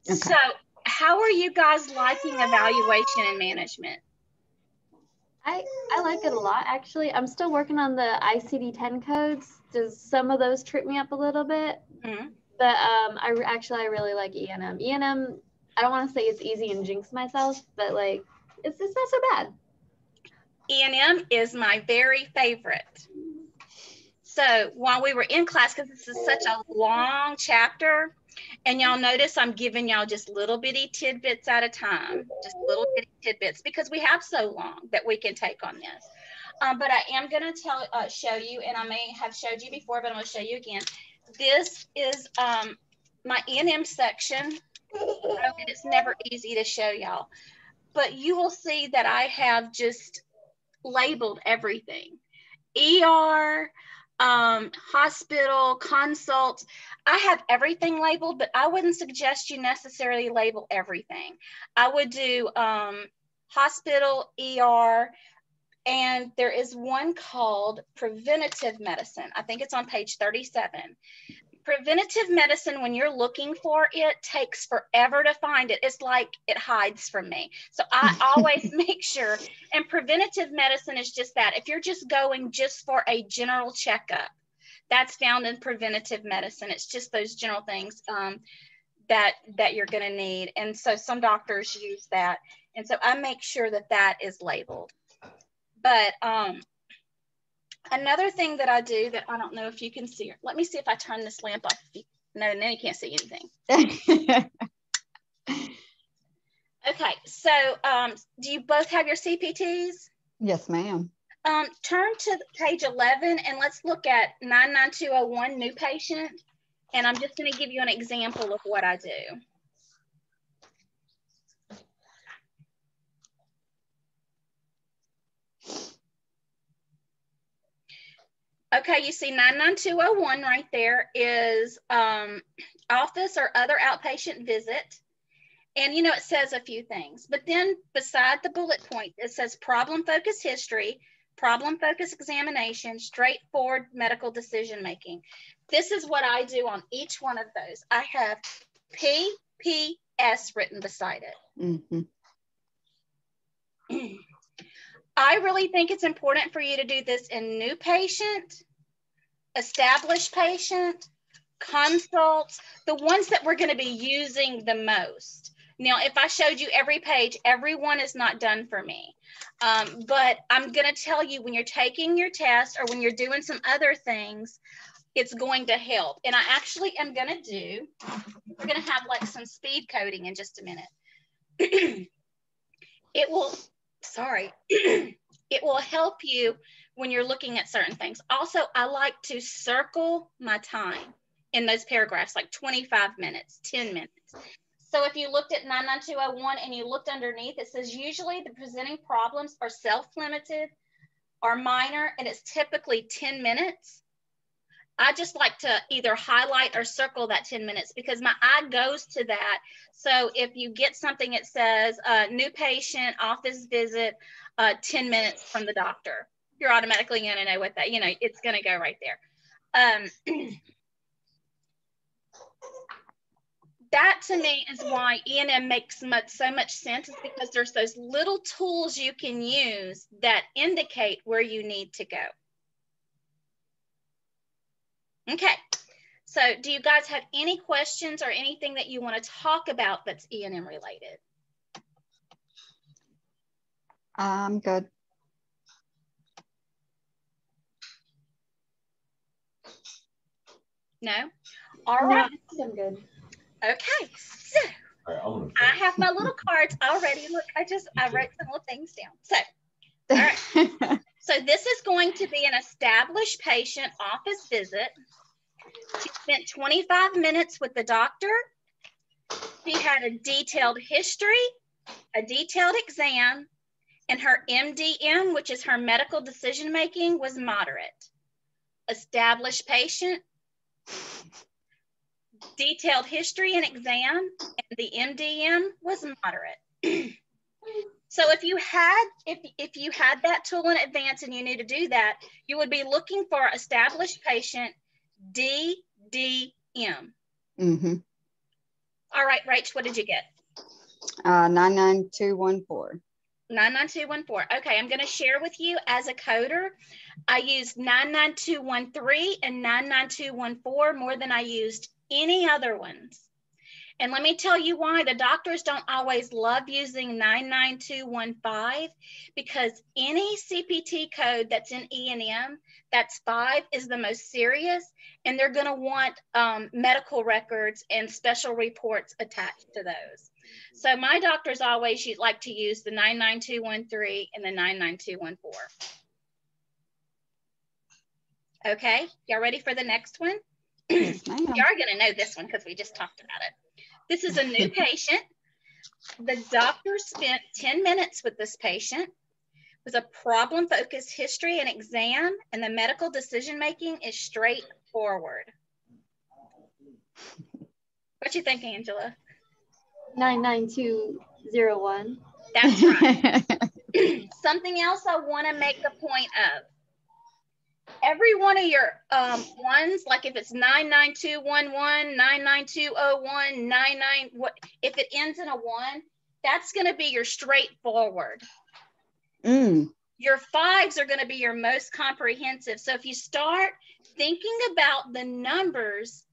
Okay. So how are you guys liking evaluation and management? I like it a lot, actually. I'm still working on the ICD-10 codes. Does some of those trip me up a little bit? Mm-hmm. But I really like E&M. E&M, I don't want to say it's easy and jinx myself, but like it's not so bad. E&M is my very favorite. So while we were in class, because this is such a long chapter, and y'all notice I'm giving y'all just little bitty tidbits at a time, just little bitty tidbits, because we have so long that we can take on this. But I am going to show you, and I may have showed you before, but I'm going to show you again. This is my E&M section. It's never easy to show y'all, but you will see that I have just labeled everything. ER, hospital, consult. I have everything labeled, but I wouldn't suggest you necessarily label everything. I would do hospital, ER, and there is one called Preventative Medicine. I think it's on page 37. Preventative medicine, when you're looking for it, takes forever to find it. It's like it hides from me. So I always make sure. And preventative medicine is just that. If you're just going just for a general checkup, that's found in preventative medicine. It's just those general things that you're going to need. And so some doctors use that. And so I make sure that that is labeled. But another thing that I do that I don't know if you can see, let me see if I turn this lamp off. No, now you can't see anything. Okay, so do you both have your CPTs? Yes, ma'am. Turn to page 11 and let's look at 99201, new patient. And I'm just going to give you an example of what I do. Okay, you see 99201 right there is office or other outpatient visit. And, you know, it says a few things. But then beside the bullet point, it says problem-focused history, problem-focused examination, straightforward medical decision-making. This is what I do on each one of those. I have PPS written beside it. Mm-hmm. I really think it's important for you to do this in new patient, established patient, consults, the ones that we're going to be using the most. Now, if I showed you every page, every one is not done for me. But I'm going to tell you when you're taking your test or when you're doing some other things, it's going to help. And I actually am going to do, we're going to have like some speed coding in just a minute. It will, sorry, it will help you when you're looking at certain things. Also, I like to circle my time in those paragraphs, like 25 minutes, 10 minutes. So if you looked at 99201 and you looked underneath, it says usually the presenting problems are self-limited or minor, and it's typically 10 minutes. I just like to either highlight or circle that 10 minutes because my eye goes to that. So if you get something that says new patient, office visit, 10 minutes from the doctor, you're automatically going to know what that, you know, it's going to go right there. That to me is why E&M makes so much sense, is because there's those little tools you can use that indicate where you need to go. Okay, so do you guys have any questions or anything that you want to talk about that's E&M related? I'm good. No? All right. No, I'm good. Okay, so I have my little cards already. Look, I wrote some little things down. So, all right. So this is going to be an established patient office visit. She spent 25 minutes with the doctor. She had a detailed history, a detailed exam, and her MDM, which is her medical decision-making, was moderate. Established patient, detailed history and exam, and the MDM was moderate. So if you had that tool in advance and you knew to do that, you would be looking for established patient DDM. Mm-hmm. All right. right, Rach, what did you get? 99214. 99214. Okay, I'm going to share with you as a coder. I used 99213 and 99214 more than I used any other ones. And let me tell you why. The doctors don't always love using 99215 because any CPT code that's in E&M, that's 5, is the most serious, and they're going to want medical records and special reports attached to those. So my doctors always like to use the 99213 and the 99214. Okay, y'all ready for the next one? Yes, ma'am. You are going to know this one because we just talked about it. This is a new patient. The doctor spent 10 minutes with this patient. It was a problem-focused history and exam, and the medical decision-making is straightforward. What you think, Angela? 99201. That's right. Something else I want to make the point of. Every one of your ones, like if it's 99211, 99201, 99, if it ends in a 1, that's going to be your straightforward. Your 5s are going to be your most comprehensive. So if you start thinking about the numbers,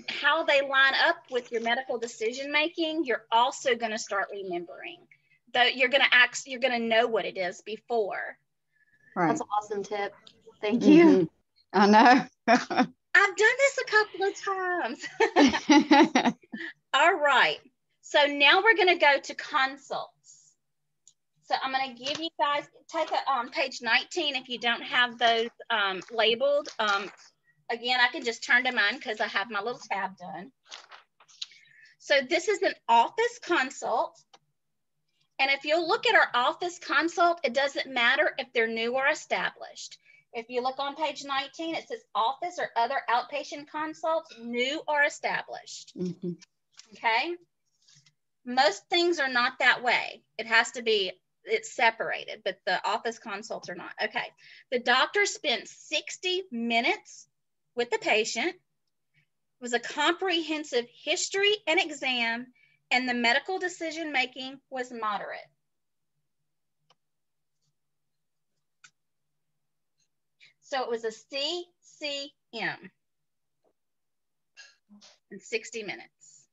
how they line up with your medical decision making, you're also going to start remembering. You're going to know what it is before. Right. That's an awesome tip. Thank you. I know. I've done this a couple of times. All right. So now we're going to go to consults. So I'm going to give you guys, take page 19 if you don't have those labeled. Again, I can just turn to mine because I have my little tab done. So this is an office consult. And if you'll look at our office consult, it doesn't matter if they're new or established. If you look on page 19, it says office or other outpatient consults, new or established. Okay? Most things are not that way. It has to be, it's separated, but the office consults are not. Okay. The doctor spent 60 minutes with the patient. It was a comprehensive history and exam, and the medical decision making was moderate. So it was a CCM in 60 minutes.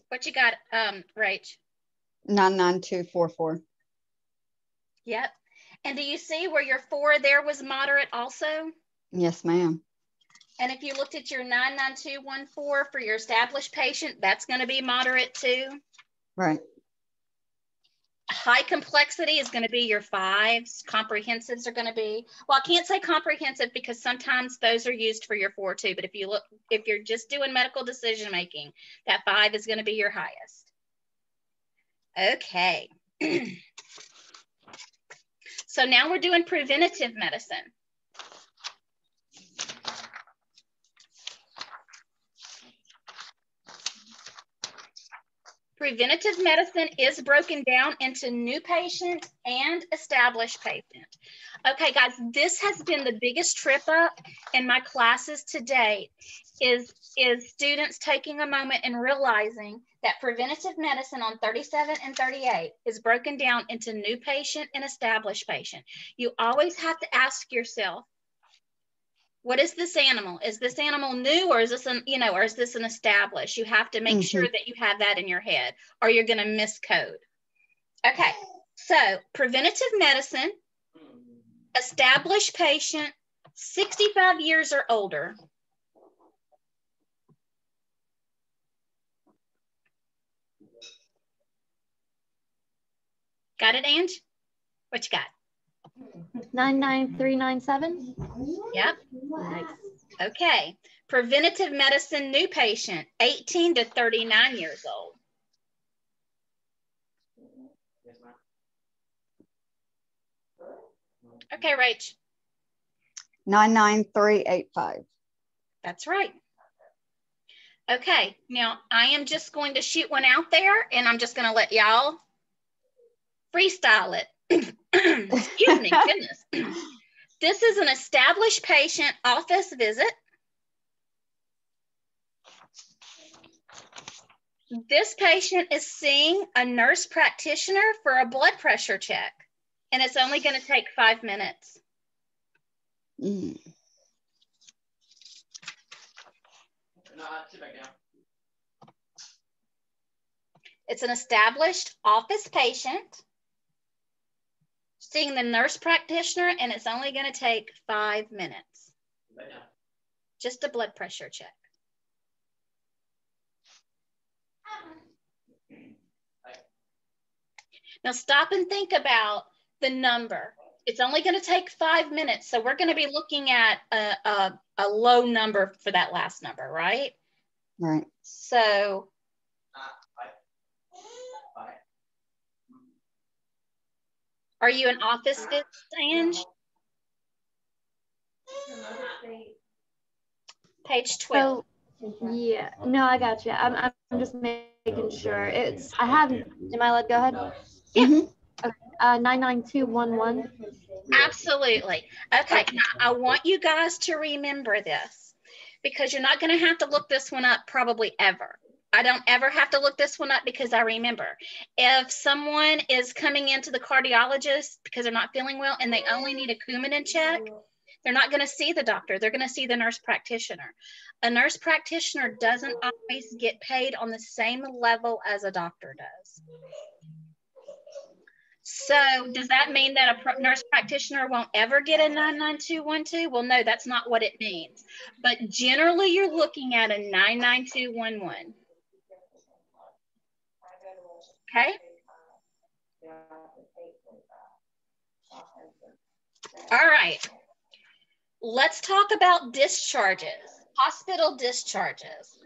What you got, Rach? 99244. Yep. And do you see where your 4 there was moderate also? Yes, ma'am. And if you looked at your 99214 for your established patient, that's going to be moderate too. Right. High complexity is going to be your 5s. Comprehensives are going to be, well, I can't say comprehensive because sometimes those are used for your 4 too. But if you look, if you're just doing medical decision making, that 5 is going to be your highest. Okay. So now we're doing preventative medicine. Preventative medicine is broken down into new patient and established patient. Okay, guys, this has been the biggest trip up in my classes to date, is students taking a moment and realizing that preventative medicine on 37 and 38 is broken down into new patient and established patient. You always have to ask yourself, what is this animal? Is this animal new, or is this an, or is this an established? You have to make sure that you have that in your head, or you're going to miscode. Okay, so preventative medicine, established patient, 65 years or older. Got it, Ange? What you got? 99397. Yep. Nice. Okay. Preventative medicine, new patient, 18 to 39 years old. Okay, Rach. 99385. That's right. Okay, now I am just going to shoot one out there, and I'm just going to let y'all freestyle it. Excuse me, goodness. This is an established patient office visit. This patient is seeing a nurse practitioner for a blood pressure check, and it's only going to take 5 minutes. Mm. It's an established office patient seeing the nurse practitioner, and it's only going to take 5 minutes. Just a blood pressure check. Now stop and think about the number. It's only going to take 5 minutes, so we're going to be looking at a low number for that last number, right? Right. So are you an office visit, Ange? Page 12. So, yeah, no, I got you. I'm just making sure. It's, I have, am I allowed to go ahead? Yeah. Mm-hmm. Okay. 99211. Absolutely. Okay, now I want you guys to remember this because you're not going to have to look this one up probably ever. I don't ever have to look this one up because I remember. If someone is coming into the cardiologist because they're not feeling well and they only need a Coumadin check, they're not going to see the doctor. They're going to see the nurse practitioner. A nurse practitioner doesn't always get paid on the same level as a doctor does. So does that mean that a nurse practitioner won't ever get a 99212? Well, no, that's not what it means. But generally, you're looking at a 99211. Okay? All right. Let's talk about discharges, hospital discharges.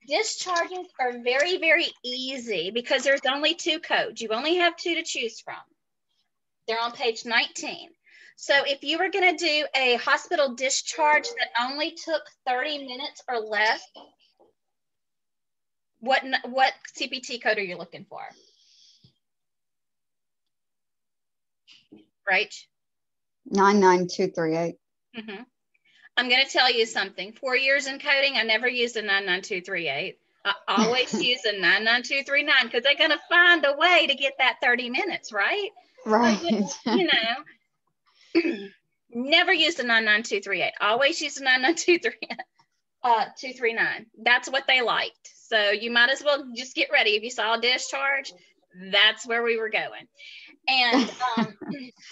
Discharges are very, very easy because there's only 2 codes. You only have 2 to choose from. They're on page 19. So if you were going to do a hospital discharge that only took 30 minutes or less, what CPT code are you looking for? Right? 99238. Mm-hmm. I'm going to tell you something. 4 years in coding, I never used a 99238. I always use a 99239 because they're going to find a way to get that 30 minutes, right? Right. So, you know, never used a 99238. Always used a 99239. That's what they liked. So you might as well just get ready. If you saw a discharge, that's where we were going. And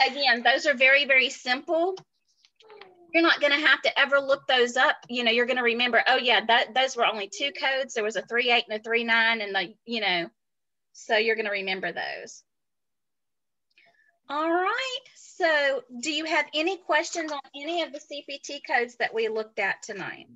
again, those are very, very simple. You're not going to have to ever look those up. You know, you're going to remember, oh yeah, those were only 2 codes. There was a 38 and a 39 and the, you know, so you're going to remember those. All right. So do you have any questions on any of the CPT codes that we looked at tonight?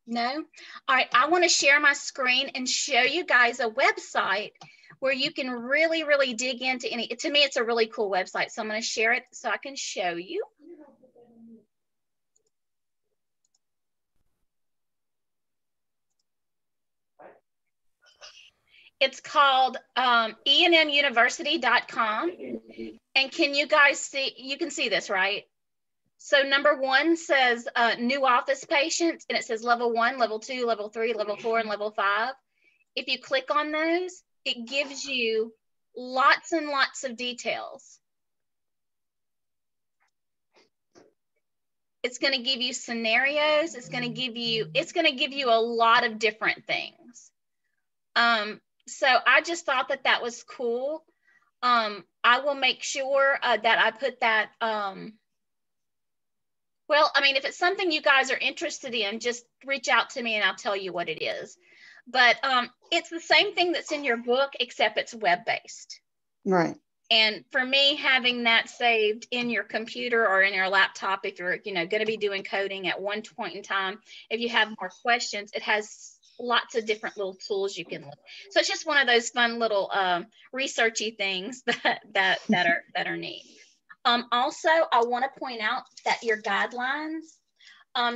No? All right. I want to share my screen and show you guys a website where you can really, really dig into any, to me, it's a really cool website. So I'm going to share it so I can show you. It's called enmuniversity.com. And can you guys see, you can see this, right? So number 1 says new office patients, and it says level 1, level 2, level 3, level 4, and level 5. If you click on those, it gives you lots and lots of details. It's going to give you scenarios. It's going to give you a lot of different things. So I just thought that that was cool. I will make sure that I put that, well, I mean, if it's something you guys are interested in, just reach out to me and I'll tell you what it is. But it's the same thing that's in your book, except it's web-based. Right. And for me, having that saved in your computer or in your laptop, if you're, you know, going to be doing coding at one point in time, if you have more questions, it has lots of different little tools you can look. So it's just one of those fun little researchy things that are neat. Also, I want to point out that your guidelines,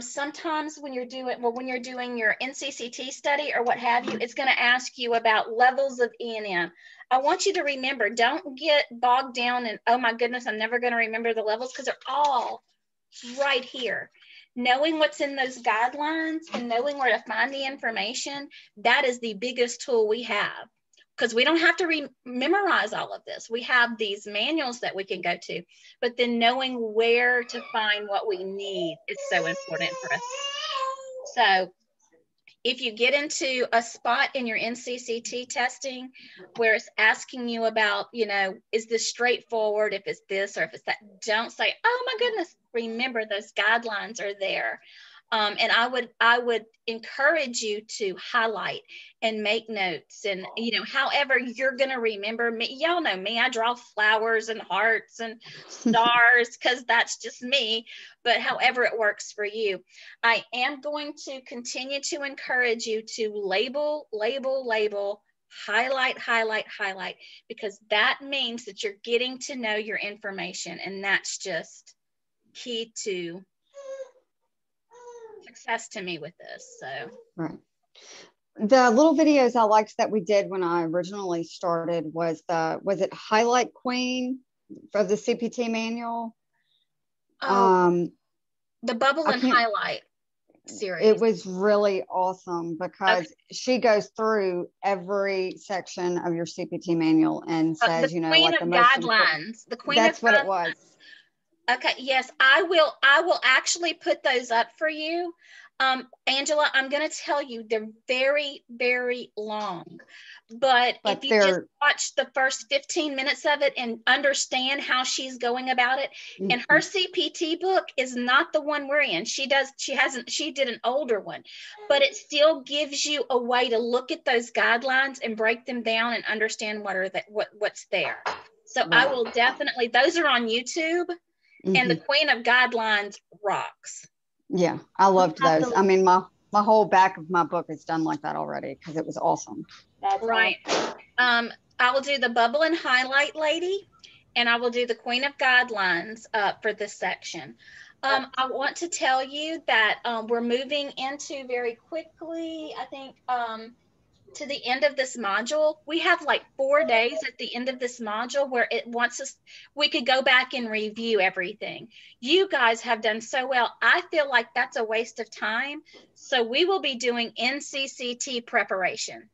sometimes when you're doing your NCCT study or what have you, it's going to ask you about levels of E&M. I want you to remember, don't get bogged down and, oh my goodness, I'm never going to remember the levels, because they're all right here. Knowing what's in those guidelines and knowing where to find the information, that is the biggest tool we have, because we don't have to memorize all of this. We have these manuals that we can go to, but then knowing where to find what we need is so important for us. So if you get into a spot in your NCCT testing where it's asking you about, you know, is this straightforward, if it's this or if it's that, don't say, oh my goodness, remember those guidelines are there. And I would encourage you to highlight and make notes, and, you know, however you're going to remember me. Y'all know me, I draw flowers and hearts and stars because that's just me, but however it works for you. I am going to continue to encourage you to label, highlight, because that means that you're getting to know your information, and that's just key to success to me with this. So Right. The little videos I liked that we did when I originally started was it Highlight Queen of the CPT manual? The Bubble and Highlight series. It was really awesome because she goes through every section of your CPT manual and says, you know, like the most guidelines. The Queen That's of what guidelines. it was. Okay, yes, I will actually put those up for you. Angela, I'm going to tell you, they're very, very long. But if you just watch the first 15 minutes of it and understand how she's going about it, and her CPT book is not the one we're in. She did an older one, but it still gives you a way to look at those guidelines and break them down and understand what's there. So I will definitely, those are on YouTube. And the Queen of Guidelines rocks. Yeah, I loved those. I mean, my whole back of my book is done like that already because it was awesome. That's right. Awesome. I will do the Bubble and Highlight lady, and I will do the Queen of Guidelines for this section. I want to tell you that we're moving into very quickly, I think, to the end of this module. We have like 4 days at the end of this module where it wants us, we could go back and review everything. You guys have done so well. I feel like that's a waste of time. So we will be doing NCCT preparation.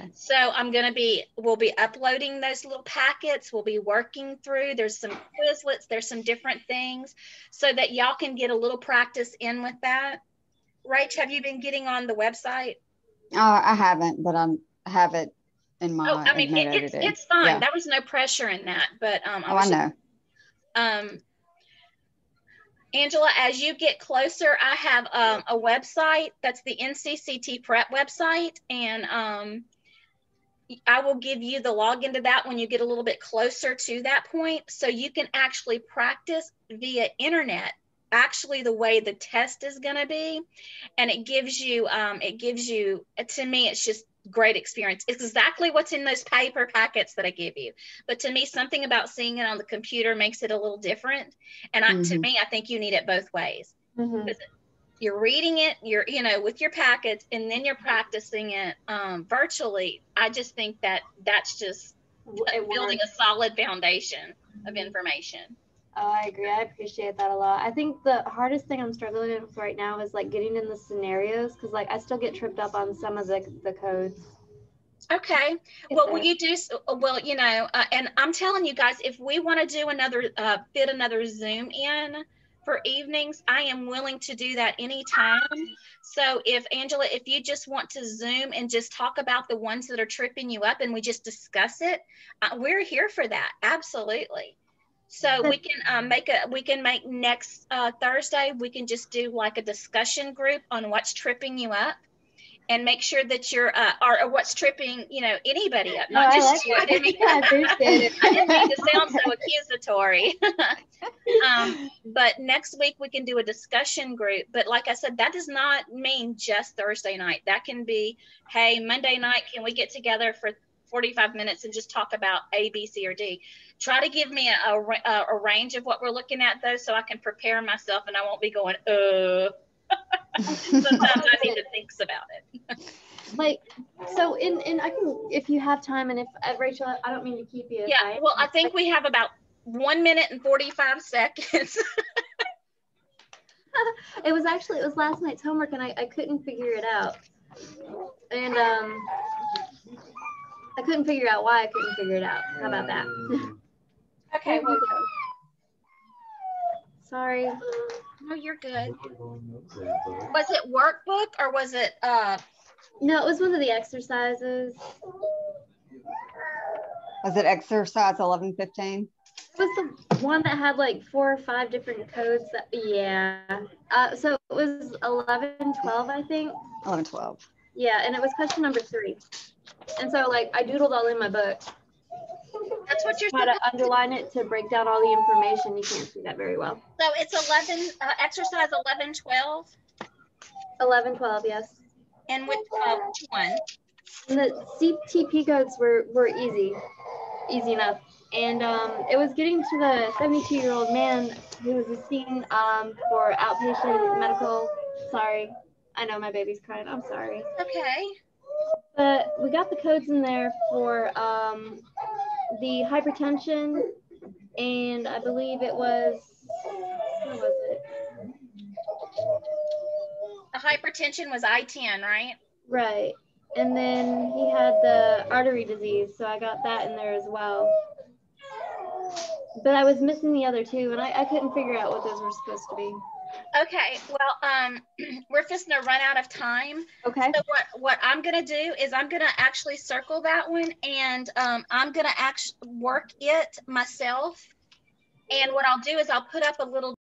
Okay. So we'll be uploading those little packets. We'll be working through, there's some Quizlets, there's some different things so that y'all can get a little practice in with that. Rach, have you been getting on the website? I haven't, but I have it in my. Oh, I mean, it's fine. Yeah. There was no pressure in that, but I know. Angela, as you get closer, I have a website that's the NCCT Prep website, and I will give you the login to that when you get a little bit closer to that point, so you can actually practice via internet. Actually, the way the test is going to be, and it gives you, to me, it's just great experience. It's exactly what's in those paper packets that I give you. But to me, something about seeing it on the computer makes it a little different. And to me, I think you need it both ways. You're reading it, with your packets, and then you're practicing it virtually. I just think that's just building a solid foundation of information. Oh, I agree. I appreciate that a lot. I think the hardest thing I'm struggling with right now is like getting in the scenarios, because like I still get tripped up on some of the codes. Okay. Well, will you do well? And I'm telling you guys, if we want to do fit another Zoom in for evenings, I am willing to do that anytime. So if Angela, if you just want to Zoom and just talk about the ones that are tripping you up, and we just discuss it, we're here for that. Absolutely. So we can make next Thursday, we can just do like a discussion group on what's tripping you up, and make sure that you're or what's tripping, anybody up, not just you. I didn't mean to sound so accusatory. But next week we can do a discussion group. But like I said, that does not mean just Thursday night. That can be, hey, Monday night, can we get together for 45 minutes and just talk about A, B, C, or D? Try to give me a range of what we're looking at, though, so I can prepare myself and I won't be going, Sometimes I need to think about it. like, so in I can, if you have time, and if Rachel, I don't mean to keep you. Yeah, well, I think we have about 1 minute and 45 seconds. It was last night's homework, and I couldn't figure it out. And I couldn't figure out why I couldn't figure it out. How about that? Okay, well, sorry. no, you're good. Was it workbook or was it No, it was one of the exercises. Was it exercise 1115? It was the one that had like 4 or 5 different codes that, yeah. So it was 1112, I think. 1112. Yeah, and it was question number 3. And so like I doodled all in my book. that's what you're Try to underline it to break down all the information. You can't see that very well. So it's exercise 1112. 1112, yes. And which one? And the CTP codes were easy enough. And it was getting to the 72-year-old man who was seen for outpatient medical. Sorry, I know my baby's crying. I'm sorry. Okay. But we got the codes in there for the hypertension, and I believe it was, what was it? The hypertension was I-10, right? Right. And then he had the artery disease, so I got that in there as well. But I was missing the other 2, and I couldn't figure out what those were supposed to be. Okay, well, we're just gonna run out of time. Okay. So what I'm gonna do is I'm gonna actually circle that one, and I'm gonna actually work it myself. And what I'll do is I'll put up a little